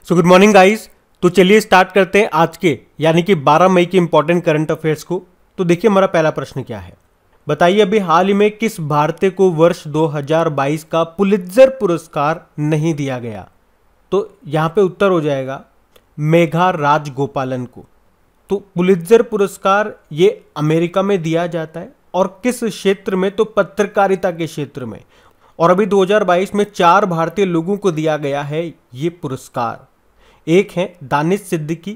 So good morning guys. तो चलिए start करते हैं आज के यानी कि 12 मई के इंपॉर्टेंट करंट अफेयर्स को। तो देखिए हमारा पहला प्रश्न क्या है, बताइए अभी हाल ही में किस भारतीय को वर्ष 2022 का पुलित्जर पुरस्कार नहीं दिया गया। तो यहाँ पे उत्तर हो जाएगा मेघा राजगोपालन को। तो पुलित्जर पुरस्कार ये अमेरिका में दिया जाता है और किस क्षेत्र में, तो पत्रकारिता के क्षेत्र में। और अभी 2022 में 4 भारतीय लोगों को दिया गया है ये पुरस्कार। एक है दानिश सिद्दीकी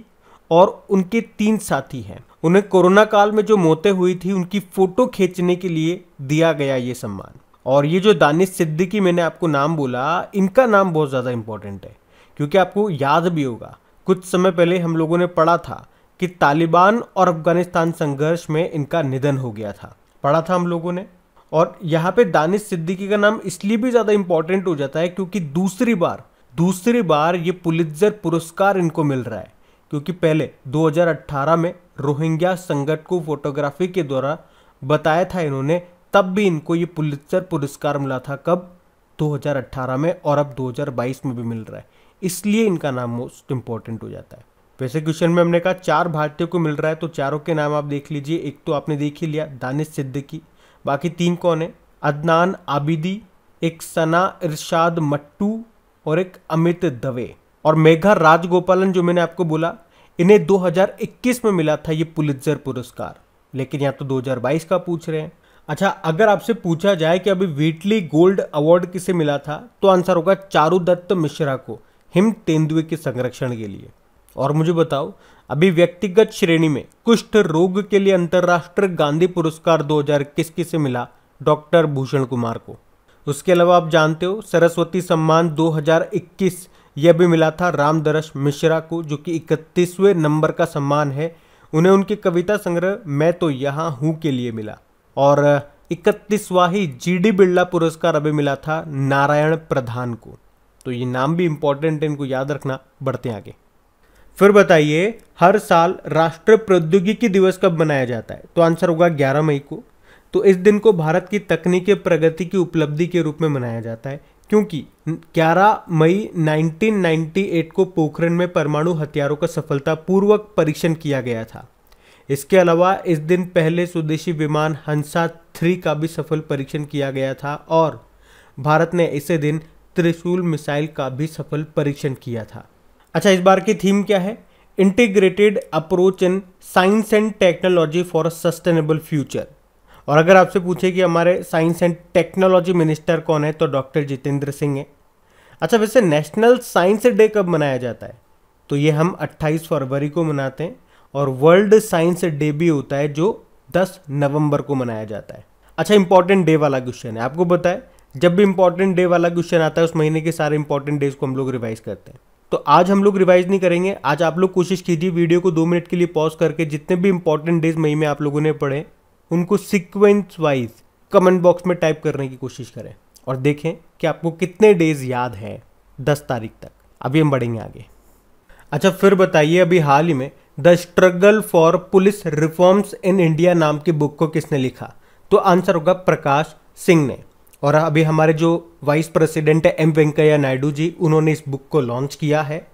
और उनके 3 साथी हैं। उन्हें कोरोना काल में जो मौतें हुई थी उनकी फोटो खींचने के लिए दिया गया ये सम्मान। और ये जो दानिश सिद्दीकी मैंने आपको नाम बोला, इनका नाम बहुत ज़्यादा इंपॉर्टेंट है क्योंकि आपको याद भी होगा कुछ समय पहले हम लोगों ने पढ़ा था कि तालिबान और अफगानिस्तान संघर्ष में इनका निधन हो गया था, पढ़ा था हम लोगों ने। और यहाँ पे दानिश सिद्दीकी का नाम इसलिए भी ज़्यादा इंपॉर्टेंट हो जाता है क्योंकि दूसरी बार ये पुलित्जर पुरस्कार इनको मिल रहा है। क्योंकि पहले 2018 में रोहिंग्या संकट को फोटोग्राफी के द्वारा बताया था इन्होंने, तब भी इनको ये पुलित्जर पुरस्कार मिला था। कब? 2018 में। और अब 2022 में भी मिल रहा है, इसलिए इनका नाम मोस्ट इंपॉर्टेंट हो जाता है। वैसे क्वेश्चन में हमने कहा 4 भारतीयों को मिल रहा है, तो चारों के नाम आप देख लीजिए। एक तो आपने देख ही लिया, दानिश सिद्दीकी। बाकी 3 कौन है? अदनान आबिदी, एक सना इरशाद मट्टू और एक अमित दवे। और मेघा राजगोपालन जो मैंने आपको बोला, इन्हें 2021 में मिला था ये पुलित्जर पुरस्कार, लेकिन यहाँ तो 2022 का पूछ रहे हैं। अच्छा, अगर आपसे पूछा जाए कि अभी व्हीटली गोल्ड अवार्ड किसे मिला था, तो आंसर होगा चारुदत्त मिश्रा को, हिम तेंदुए के संरक्षण के लिए। और मुझे बताओ अभी व्यक्तिगत श्रेणी में कुष्ठ रोग के लिए अंतर्राष्ट्रीय गांधी पुरस्कार 2021 किसे मिला? डॉक्टर भूषण कुमार को। उसके अलावा आप जानते हो सरस्वती सम्मान 2021 यह भी मिला था रामदरस मिश्रा को, जो कि 31वें नंबर का सम्मान है। उन्हें उनकी कविता संग्रह मैं तो यहाँ हूँ के लिए मिला। और 31वां ही जीडी बिरला पुरस्कार अभी मिला था नारायण प्रधान को। तो ये नाम भी इंपॉर्टेंट है, इनको याद रखना। बढ़ते हैं आगे। फिर बताइए हर साल राष्ट्रीय प्रौद्योगिकी दिवस कब मनाया जाता है? तो आंसर होगा 11 मई को। तो इस दिन को भारत की तकनीकी प्रगति की उपलब्धि के रूप में मनाया जाता है क्योंकि 11 मई 1998 को पोखरण में परमाणु हथियारों का सफलतापूर्वक परीक्षण किया गया था। इसके अलावा इस दिन पहले स्वदेशी विमान हंसा 3 का भी सफल परीक्षण किया गया था और भारत ने इसी दिन त्रिशूल मिसाइल का भी सफल परीक्षण किया था। अच्छा, इस बार की थीम क्या है? Integrated approach in science and technology for a sustainable future. और अगर आपसे पूछे कि हमारे साइंस एंड टेक्नोलॉजी मिनिस्टर कौन है, तो डॉक्टर जितेंद्र सिंह है। अच्छा, वैसे नेशनल साइंस डे कब मनाया जाता है? तो ये हम 28 फरवरी को मनाते हैं। और वर्ल्ड साइंस डे भी होता है जो 10 नवंबर को मनाया जाता है। अच्छा, इंपॉर्टेंट डे वाला क्वेश्चन है। आपको पता है जब भी इंपॉर्टेंट डे वाला क्वेश्चन आता है उस महीने के सारे इंपॉर्टेंट डेज को हम लोग रिवाइज करते हैं। तो आज हम लोग रिवाइज नहीं करेंगे। आज आप लोग कोशिश कीजिए वीडियो को 2 मिनट के लिए पॉज करके जितने भी इंपॉर्टेंट डेज मई में आप लोगों ने पढ़े उनको सीक्वेंस वाइज कमेंट बॉक्स में टाइप करने की कोशिश करें और देखें कि आपको कितने डेज याद है 10 तारीख तक। अभी हम बढ़ेंगे आगे। अच्छा, फिर बताइए अभी हाल ही में the struggle for police reforms in India नाम की बुक को किसने लिखा? तो आंसर होगा प्रकाश सिंह ने। और अभी हमारे जो वाइस प्रेसिडेंट है वेंकैया नायडू जी, उन्होंने इस बुक को लॉन्च किया है।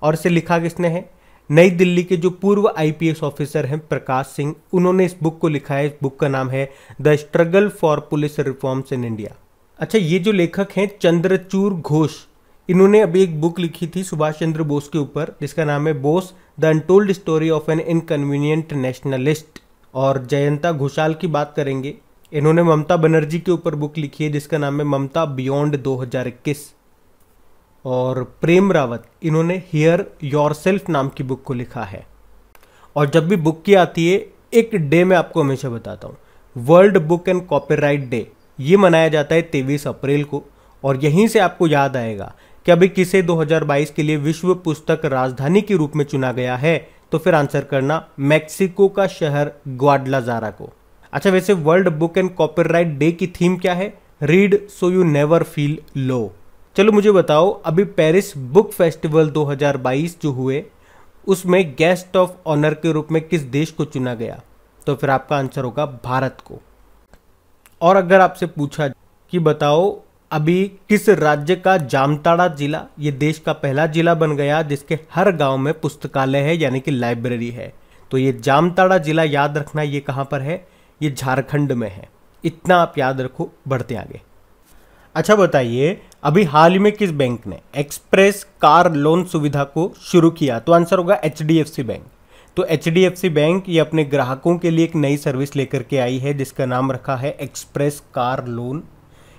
और इसे लिखा किसने है? नई दिल्ली के जो पूर्व आईपीएस ऑफिसर हैं प्रकाश सिंह, उन्होंने इस बुक को लिखा है। इस बुक का नाम है the struggle for police reforms in India. अच्छा, ये जो लेखक हैं चंद्रचूड़ घोष, इन्होंने अभी एक बुक लिखी थी सुभाष चंद्र बोस के ऊपर जिसका नाम है Bose the untold story of an inconvenient nationalist. और जयंता घोषाल की बात करेंगे, इन्होंने ममता बनर्जी के ऊपर बुक लिखी है जिसका नाम है ममता बियॉन्ड 2021। और प्रेम रावत, इन्होंने हियर योरसेल्फ नाम की बुक को लिखा है। और जब भी बुक की आती है एक डे मैं आपको हमेशा बताता हूँ, world book and copyright day, ये मनाया जाता है 23 अप्रैल को। और यहीं से आपको याद आएगा कि अभी किसे 2022 के लिए विश्व पुस्तक राजधानी के रूप में चुना गया है, तो फिर आंसर करना मैक्सिको का शहर ग्वाडलाजारा को। अच्छा, वैसे world book and copyright day की थीम क्या है? Read so you never feel low. चलो मुझे बताओ अभी पेरिस बुक फेस्टिवल 2022 जो हुए उसमें गेस्ट ऑफ ऑनर के रूप में किस देश को चुना गया? तो फिर आपका आंसर होगा भारत को। और अगर आपसे पूछा कि बताओ अभी किस राज्य का जामताड़ा जिला ये देश का पहला जिला बन गया जिसके हर गांव में पुस्तकालय है यानी कि लाइब्रेरी है। तो ये जामताड़ा जिला याद रखना, ये कहाँ पर है, ये झारखंड में है। इतना आप याद रखो, बढ़ते आगे। अच्छा बताइए, अभी हाल ही में किस बैंक ने एक्सप्रेस कार लोन सुविधा को शुरू किया? तो आंसर होगा HDFC बैंक। तो HDFC बैंक ये अपने ग्राहकों के लिए एक नई सर्विस लेकर के आई है जिसका नाम रखा है एक्सप्रेस कार लोन।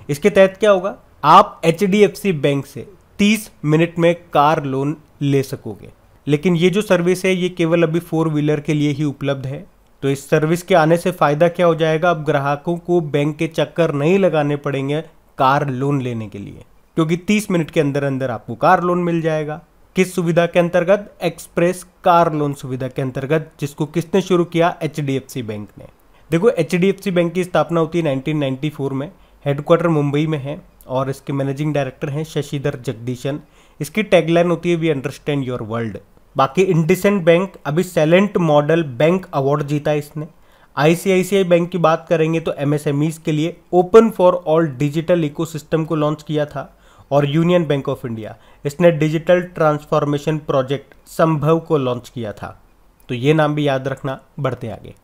इसके तहत क्या होगा, आप HDFC बैंक से 30 मिनट में कार लोन ले सकोगे। लेकिन ये जो सर्विस है ये केवल अभी 4 व्हीलर के लिए ही उपलब्ध है। तो इस सर्विस के आने से फायदा क्या हो जाएगा, अब ग्राहकों को बैंक के चक्कर नहीं लगाने पड़ेंगे कार लोन लेने के लिए, क्योंकि 30 मिनट के अंदर अंदर आपको कार लोन मिल जाएगा। किस सुविधा के अंतर्गत? एक्सप्रेस कार लोन सुविधा के अंतर्गत, जिसको किसने शुरू किया? HDFC बैंक ने। देखो HDFC बैंक की स्थापना होती है 1994 में, हेडक्वार्टर मुंबई में है और इसके मैनेजिंग डायरेक्टर हैं शशिधर जगदीशन। इसकी टैगलाइन होती है वी अंडरस्टैंड योर वर्ल्ड। बाकी इंडसइंड बैंक अभी साइलेंट मॉडल बैंक अवार्ड जीता इसने। ICICI बैंक की बात करेंगे तो MSMEs के लिए open for all digital ecosystem को लॉन्च किया था। और यूनियन बैंक ऑफ इंडिया इसने डिजिटल ट्रांसफॉर्मेशन प्रोजेक्ट संभव को लॉन्च किया था। तो ये नाम भी याद रखना, बढ़ते आगे।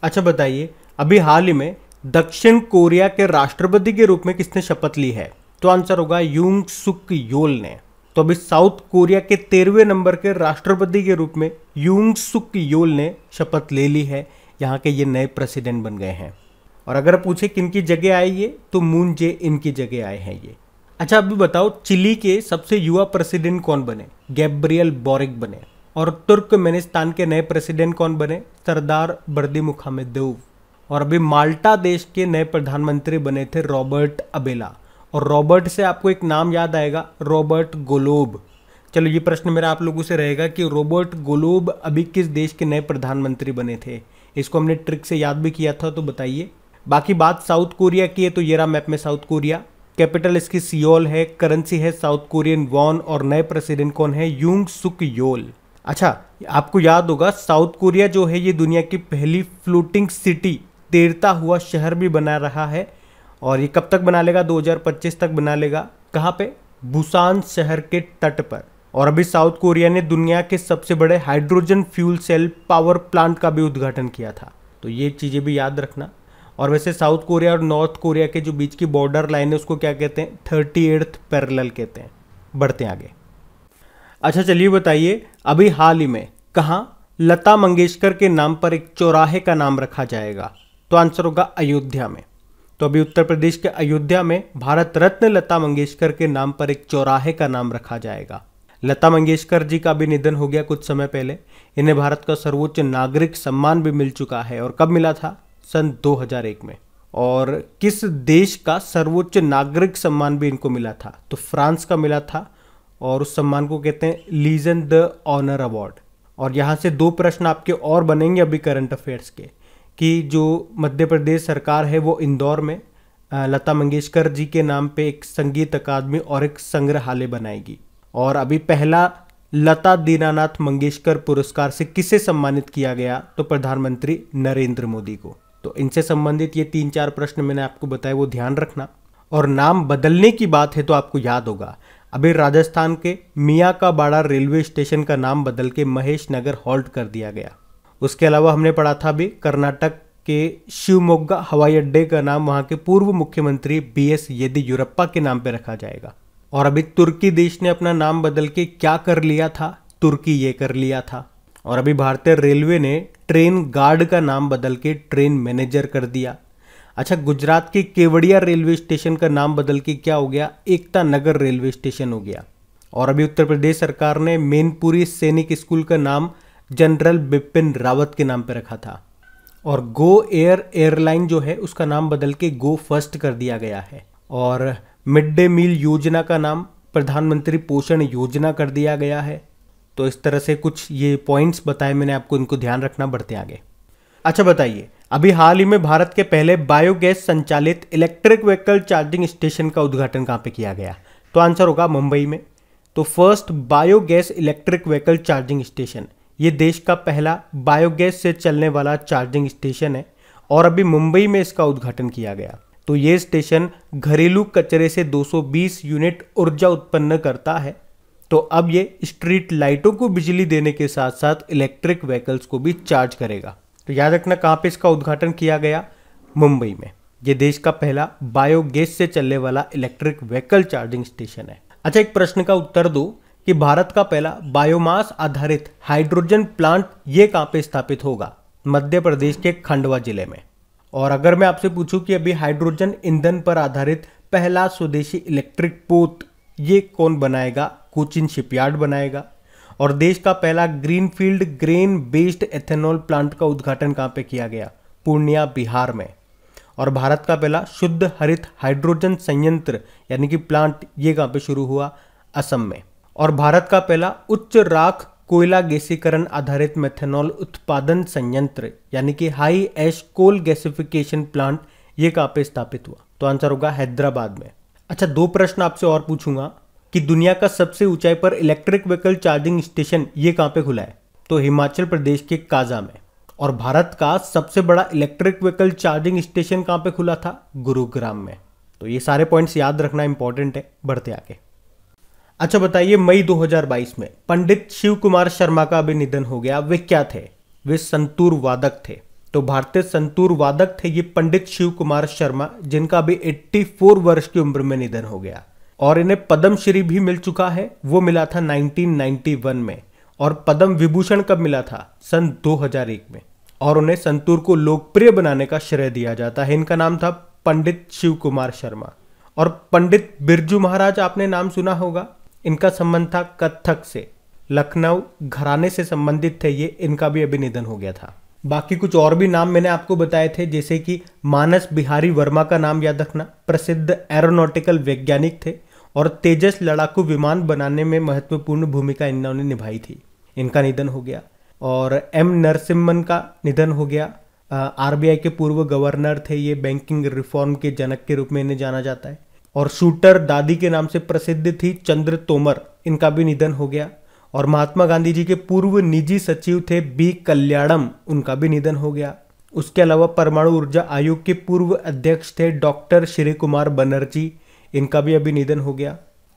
अच्छा बताइए, अभी हाल ही में दक्षिण कोरिया के राष्ट्रपति के रूप में किसने शपथ ली है? तो आंसर होगा यूंग सुक योल ने। तो अभी साउथ कोरिया के 13वें नंबर के राष्ट्रपति के रूप में यूंग सुक योल ने शपथ ले ली है। यहाँ के ये नए प्रेसिडेंट बन गए हैं। और अगर पूछे किनकी जगह आए ये, तो मून जे इनकी जगह आए हैं ये। अच्छा अभी बताओ, चिली के सबसे युवा प्रेसिडेंट कौन बने? गैब्रियल बोरिक बने। और तुर्कमेनिस्तान के नए प्रेसिडेंट कौन बने? सरदार बर्दिमुखामेदोव। और अभी माल्टा देश के नए प्रधानमंत्री बने थे रॉबर्ट अबेला। और रॉबर्ट से आपको एक नाम याद आएगा, रॉबर्ट गोलोब। चलो ये प्रश्न मेरा आप लोगों से रहेगा कि रॉबर्ट गोलोब अभी किस देश के नए प्रधानमंत्री बने थे? इसको हमने ट्रिक से याद भी किया था, तो बताइए। बाकी बात साउथ कोरिया की है तो ये रहा मैप में साउथ कोरिया। कैपिटल इसकी सियोल है, करेंसी है साउथ कोरियन वॉन और नए प्रेसिडेंट कौन है? यूंग सुक योल। अच्छा आपको याद होगा साउथ कोरिया जो है ये दुनिया की पहली फ्लोटिंग सिटी, तैरता हुआ शहर भी बना रहा है। और ये कब तक बना लेगा? 2025 तक बना लेगा। कहाँ पे? बुसान शहर के तट पर। और अभी साउथ कोरिया ने दुनिया के सबसे बड़े hydrogen fuel cell power plant का भी उद्घाटन किया था। तो ये चीज़ें भी याद रखना। और वैसे साउथ कोरिया और नॉर्थ कोरिया के जो बीच की बॉर्डर लाइन है उसको क्या कहते हैं? 38th पैरेलल कहते हैं। बढ़ते हैं आगे। अच्छा चलिए बताइए, अभी हाल ही में कहाँ लता मंगेशकर के नाम पर एक चौराहे का नाम रखा जाएगा? तो आंसर होगा अयोध्या में। तो अभी उत्तर प्रदेश के अयोध्या में भारत रत्न लता मंगेशकर के नाम पर एक चौराहे का नाम रखा जाएगा। लता मंगेशकर जी का भी निधन हो गया कुछ समय पहले। इन्हें भारत का सर्वोच्च नागरिक सम्मान भी मिल चुका है। और कब मिला था? सन 2001 में। और किस देश का सर्वोच्च नागरिक सम्मान भी इनको मिला था? तो फ्रांस का मिला था। और उस सम्मान को कहते हैं लीजन द ऑनर अवार्ड। और यहाँ से 2 प्रश्न आपके और बनेंगे अभी करंट अफेयर्स के, कि जो मध्य प्रदेश सरकार है वो इंदौर में लता मंगेशकर जी के नाम पे एक संगीत अकादमी और एक संग्रहालय बनाएगी। और अभी पहला लता दीनानाथ मंगेशकर पुरस्कार से किसे सम्मानित किया गया? तो प्रधानमंत्री नरेंद्र मोदी को। तो इनसे संबंधित ये 3-4 प्रश्न मैंने आपको बताए, वो ध्यान रखना। और नाम बदलने की बात है तो आपको याद होगा, अभी राजस्थान के मियाँ का बाड़ा रेलवे स्टेशन का नाम बदल के महेश नगर हॉल्ट कर दिया गया। उसके अलावा हमने पढ़ा था अभी कर्नाटक के शिवमोग्गा हवाई अड्डे का नाम वहाँ के पूर्व मुख्यमंत्री BS येदियुरप्पा के नाम पर रखा जाएगा। और अभी तुर्की देश ने अपना नाम बदल के क्या कर लिया था? तुर्की ये कर लिया था। और अभी भारतीय रेलवे ने ट्रेन गार्ड का नाम बदल के ट्रेन मैनेजर कर दिया। अच्छा गुजरात के केवड़िया रेलवे स्टेशन का नाम बदल के क्या हो गया? एकता नगर रेलवे स्टेशन हो गया। और अभी उत्तर प्रदेश सरकार ने मैनपुरी सैनिक स्कूल का नाम जनरल बिपिन रावत के नाम पर रखा था। और गो एयर एयरलाइन जो है उसका नाम बदल के गो फर्स्ट कर दिया गया है। और मिड डे मील योजना का नाम प्रधानमंत्री पोषण योजना कर दिया गया है। तो इस तरह से कुछ ये पॉइंट्स बताए मैंने आपको, इनको ध्यान रखना। बढ़ते आगे। अच्छा बताइए, अभी हाल ही में भारत के पहले बायोगैस संचालित इलेक्ट्रिक व्हीकल चार्जिंग स्टेशन का उद्घाटन कहाँ पे किया गया? तो आंसर होगा मुंबई में। तो first biogas electric vehicle charging station, ये देश का पहला बायोगैस से चलने वाला चार्जिंग स्टेशन है। और अभी मुंबई में इसका उद्घाटन किया गया। तो ये स्टेशन घरेलू कचरे से 220 यूनिट ऊर्जा उत्पन्न करता है। तो अब ये स्ट्रीट लाइटों को बिजली देने के साथ साथ इलेक्ट्रिक व्हीकल्स को भी चार्ज करेगा। तो याद रखना कहाँ पे इसका उद्घाटन किया गया, मुंबई में। ये देश का पहला बायोगैस से चलने वाला इलेक्ट्रिक व्हीकल चार्जिंग स्टेशन है। अच्छा, एक प्रश्न का उत्तर दो कि भारत का पहला बायोमास आधारित हाइड्रोजन प्लांट ये कहाँ पे स्थापित होगा? मध्य प्रदेश के खंडवा जिले में। और अगर मैं आपसे पूछूं कि अभी हाइड्रोजन ईंधन पर आधारित पहला स्वदेशी इलेक्ट्रिक पोत ये कौन बनाएगा? कोचिन शिपयार्ड बनाएगा। और देश का पहला greenfield grain based ethanol plant का उद्घाटन कहाँ पे किया गया? पूर्णिया, बिहार में। और भारत का पहला शुद्ध हरित हाइड्रोजन संयंत्र यानी कि प्लांट ये कहाँ पे शुरू हुआ? असम में। और भारत का पहला उच्च राख कोयला गैसीकरण आधारित मेथनॉल उत्पादन संयंत्र यानी कि हाई एश कोल गैसिफिकेशन प्लांट ये कहाँ पे स्थापित हुआ? तो आंसर होगा हैदराबाद में। अच्छा, 2 प्रश्न आपसे और पूछूंगा कि दुनिया का सबसे ऊंचाई पर इलेक्ट्रिक व्हीकल चार्जिंग स्टेशन ये कहाँ पे खुला है? तो हिमाचल प्रदेश के काजा में। और भारत का सबसे बड़ा इलेक्ट्रिक व्हीकल चार्जिंग स्टेशन कहाँ पे खुला था? गुरुग्राम में। तो ये सारे पॉइंट्स याद रखना इंपॉर्टेंट है। बढ़ते आगे। अच्छा बताइए, मई 2022 में पंडित शिव कुमार शर्मा का भी निधन हो गया। वे क्या थे? वे संतूर वादक थे। तो भारतीय संतूर वादक थे ये पंडित शिव कुमार शर्मा, जिनका भी 84 वर्ष की उम्र में निधन हो गया। और इन्हें पद्मश्री भी मिल चुका है, वो मिला था 1991 में। और पद्म विभूषण कब मिला था? सन 2001 में। और उन्हें संतूर को लोकप्रिय बनाने का श्रेय दिया जाता है। इनका नाम था पंडित शिव कुमार शर्मा। और पंडित बिरजू महाराज आपने नाम सुना होगा। इनका संबंध था कथक से, लखनऊ घराने से संबंधित थे ये। इनका भी अभी निधन हो गया था। बाकी कुछ और भी नाम मैंने आपको बताए थे, जैसे कि मानस बिहारी वर्मा का नाम याद रखना, प्रसिद्ध एरोनॉटिकल वैज्ञानिक थे और तेजस लड़ाकू विमान बनाने में महत्वपूर्ण भूमिका इन्होंने निभाई थी। इनका निधन हो गया। और एम नरसिम्हन का निधन हो गया। आरबीआई के पूर्व गवर्नर थे ये, बैंकिंग रिफॉर्म के जनक के रूप में इन्हें जाना जाता है। और शूटर दादी के नाम से प्रसिद्ध थी चंद्र तोमर, इनका भी निधन हो गया। और महात्मा गांधी जी के पूर्व निजी सचिव थे बी कल्याणम, उनका भी निधन हो गया। उसके अलावा परमाणु ऊर्जा आयोग के पूर्व अध्यक्ष थे डॉक्टर श्री कुमार बनर्जी, इनका भी अभी निधन हो गया।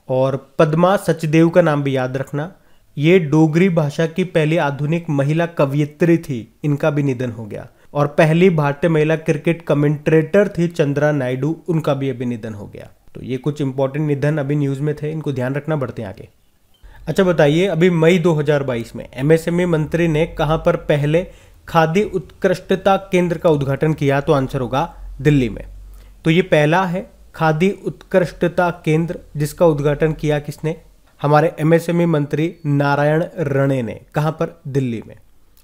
और पद्मा सचदेव का नाम भी याद रखना, ये डोगरी भाषा की पहली आधुनिक महिला कवयित्री थी, इनका भी निधन हो गया। और पहली भारतीय महिला क्रिकेट कमेंट्रेटर थी चंद्रा नायडू, उनका भी अभी निधन हो गया। तो ये कुछ इंपॉर्टेंट निधन अभी न्यूज में थे, इनको ध्यान रखना। बढ़ते आगे। अच्छा बताइए, अभी मई 2022 में एमएसएमई मंत्री ने कहां पर पहले खादी उत्कृष्टता केंद्र का उद्घाटन किया? तो आंसर होगा दिल्ली में। तो ये पहला है खादी उत्कृष्टता केंद्र, जिसका उद्घाटन किया किसने? हमारे एमएसएमई मंत्री नारायण राणे ने। कहां पर? दिल्ली में।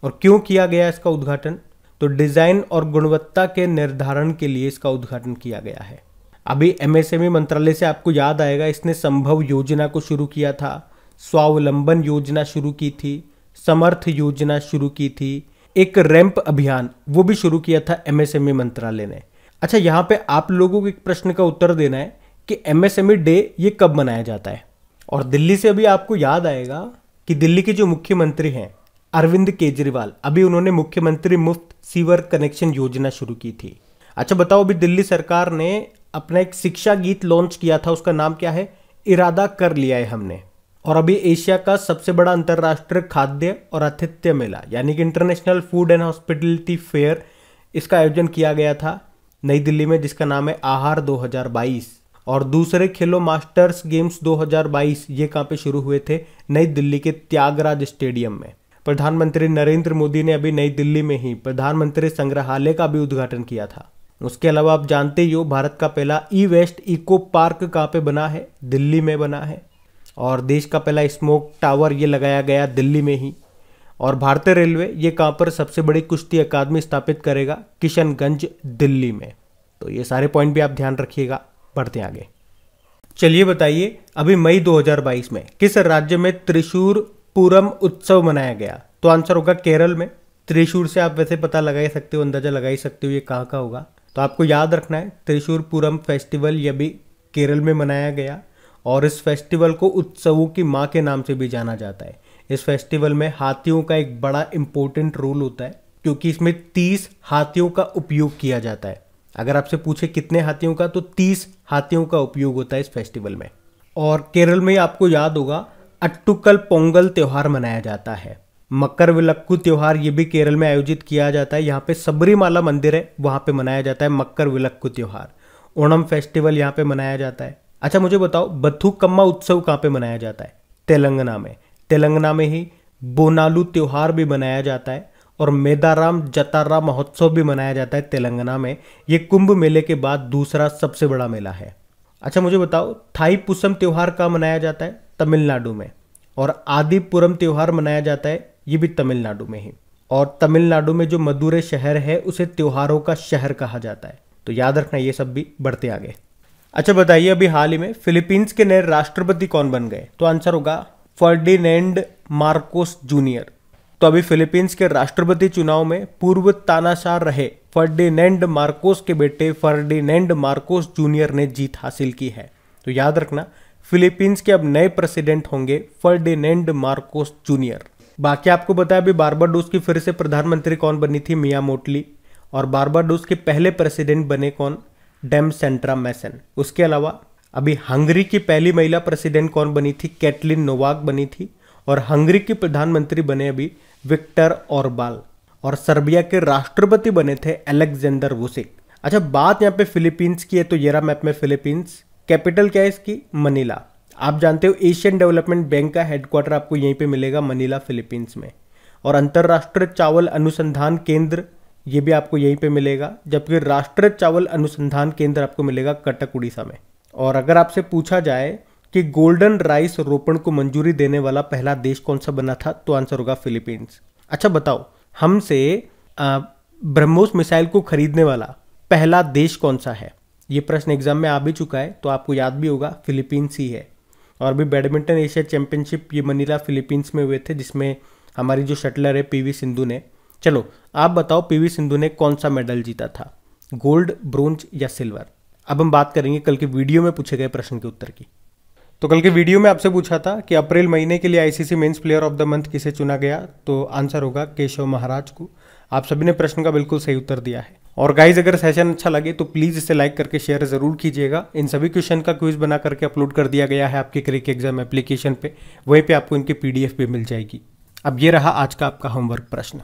और क्यों किया गया इसका उद्घाटन? तो डिजाइन और गुणवत्ता के निर्धारण के लिए इसका उद्घाटन किया गया है। अभी एमएसएमई मंत्रालय से आपको याद आएगा, इसने संभव योजना को शुरू किया था, स्वावलंबन योजना शुरू की थी, समर्थ योजना शुरू की थी, एक रैंप अभियान वो भी शुरू किया था एमएसएमई मंत्रालय ने। अच्छा, यहाँ पे आप लोगों को एक प्रश्न का उत्तर देना है कि एमएसएमई डे ये कब मनाया जाता है? और दिल्ली से अभी आपको याद आएगा कि दिल्ली के जो मुख्यमंत्री हैं अरविंद केजरीवाल, अभी उन्होंने मुख्यमंत्री मुफ्त सीवर कनेक्शन योजना शुरू की थी। अच्छा बताओ, अभी दिल्ली सरकार ने अपना एक शिक्षा गीत लॉन्च किया था, उसका नाम क्या है? इरादा कर लिया है हमने। और अभी एशिया का सबसे बड़ा अंतर्राष्ट्रीय खाद्य और आतिथ्य मेला यानी कि international food and hospitality fair, इसका आयोजन किया गया था नई दिल्ली में, जिसका नाम है आहार 2022। और दूसरे खेलो मास्टर्स गेम्स 2022 ये कहाँ पे शुरू हुए थे? नई दिल्ली के त्यागराज स्टेडियम में। प्रधानमंत्री नरेंद्र मोदी ने अभी नई दिल्ली में ही प्रधानमंत्री संग्रहालय का भी उद्घाटन किया था। उसके अलावा आप जानते ही हो, भारत का पहला ई वेस्ट इको पार्क कहाँ पे बना है? दिल्ली में बना है। और देश का पहला स्मोक टावर ये लगाया गया दिल्ली में ही। और भारतीय रेलवे ये कहाँ पर सबसे बड़ी कुश्ती अकादमी स्थापित करेगा? किशनगंज, दिल्ली में। तो ये सारे पॉइंट भी आप ध्यान रखिएगा। बढ़ते आगे। चलिए बताइए, अभी मई 2022 में किस राज्य में त्रिशूर पूरम उत्सव मनाया गया? तो आंसर होगा केरल में। त्रिशूर से आप वैसे पता लगा ही सकते हो, अंदाजा लगा ही सकते हो ये कहाँ का होगा। तो आपको याद रखना है, त्रिशूर पूरम फेस्टिवल ये भी केरल में मनाया गया। और इस फेस्टिवल को उत्सवों की माँ के नाम से भी जाना जाता है। इस फेस्टिवल में हाथियों का एक बड़ा इंपॉर्टेंट रोल होता है, क्योंकि इसमें 30 हाथियों का उपयोग किया जाता है। अगर आपसे पूछे कितने हाथियों का, तो 30 हाथियों का उपयोग होता है इस फेस्टिवल में। और केरल में आपको याद होगा अट्टुकल पोंगल त्यौहार मनाया जाता है। मकर विलक्कू त्यौहार ये भी केरल में आयोजित किया जाता है। यहाँ पे सबरीमाला मंदिर है, वहाँ पे मनाया जाता है मकर विलक्कू त्यौहार। ओणम फेस्टिवल यहाँ पे मनाया जाता है। अच्छा मुझे बताओ, बथुकम्मा उत्सव कहाँ पे मनाया जाता है? तेलंगाना में। तेलंगाना में ही बोनालू त्यौहार भी मनाया जाता है और मेदाराम जतारा महोत्सव भी मनाया जाता है तेलंगाना में। ये कुंभ मेले के बाद दूसरा सबसे बड़ा मेला है। अच्छा मुझे बताओ, थाई पुसम त्यौहार कहाँ मनाया जाता है? तमिलनाडु में। और आदिपुरम त्यौहार मनाया जाता है, ये भी तमिलनाडु में ही। और तमिलनाडु में जो मदुरै शहर है उसे त्योहारों का शहर कहा जाता है। तो याद रखना ये सब भी बढ़ते आगे। अच्छा बताइए, अभी हाल ही में फिलीपींस के नए राष्ट्रपति कौन बन गए? तो आंसर होगा फर्डिनेंड मार्कोस जूनियर। तो अभी फिलीपींस के राष्ट्रपति चुनाव में पूर्व तानाशाह रहे फर्डिनेंड मार्कोस के बेटे फर्डिनेंड मार्कोस जूनियर ने जीत हासिल की है। तो याद रखना, फिलीपींस के अब नए प्रेसिडेंट होंगे फर्डिनेंड मार्कोस जूनियर। बाकी आपको बताया अभी बारबाडोस की फिर से प्रधानमंत्री कौन बनी थी? मिया मोटली। और बारबाडोस के पहले प्रेसिडेंट बने कौन? डेम सेंट्रा मैसन। उसके अलावा अभी हंगरी की पहली महिला प्रेसिडेंट कौन बनी थी? कैटलिन नोवाक बनी थी। और हंगरी के प्रधानमंत्री बने अभी विक्टर ऑरबाल। और सर्बिया के राष्ट्रपति बने थे अलेक्जेंडर वुसिक। अच्छा बात यहाँ पे फिलीपींस की है, तो ये रहा मैप में फिलीपींस। कैपिटल क्या है इसकी? मनीला। आप जानते हो एशियन डेवलपमेंट बैंक का हेडक्वार्टर आपको यहीं पे मिलेगा, मनीला फिलीपींस में। और अंतर्राष्ट्रीय चावल अनुसंधान केंद्र ये भी आपको यहीं पे मिलेगा, जबकि राष्ट्रीय चावल अनुसंधान केंद्र आपको मिलेगा कटक उड़ीसा में। और अगर आपसे पूछा जाए कि गोल्डन राइस रोपण को मंजूरी देने वाला पहला देश कौन सा बना था, तो आंसर होगा फिलीपींस। अच्छा बताओ, हमसे ब्रह्मोस मिसाइल को खरीदने वाला पहला देश कौन सा है? ये प्रश्न एग्जाम में आ भी चुका है, तो आपको याद भी होगा फिलीपींस ही है। और भी बैडमिंटन एशिया चैंपियनशिप ये मनीला फिलीपींस में हुए थे, जिसमें हमारी जो शटलर है पीवी सिंधु ने। चलो आप बताओ, पीवी सिंधु ने कौन सा मेडल जीता था? गोल्ड, ब्रोंज या सिल्वर? अब हम बात करेंगे कल के वीडियो में पूछे गए प्रश्न के उत्तर की। तो कल के वीडियो में आपसे पूछा था कि अप्रैल महीने के लिए ICC men's player of the month किसे चुना गया, तो आंसर होगा केशव महाराज को। आप सभी ने प्रश्न का बिल्कुल सही उत्तर दिया है। और गाइज अगर सेशन अच्छा लगे तो प्लीज़ इसे लाइक करके शेयर जरूर कीजिएगा। इन सभी क्वेश्चन का क्विज बना करके अपलोड कर दिया गया है आपके क्रिक एग्जाम एप्लीकेशन पे, वहीं पे आपको इनकी PDF भी मिल जाएगी। अब ये रहा आज का आपका होमवर्क प्रश्न।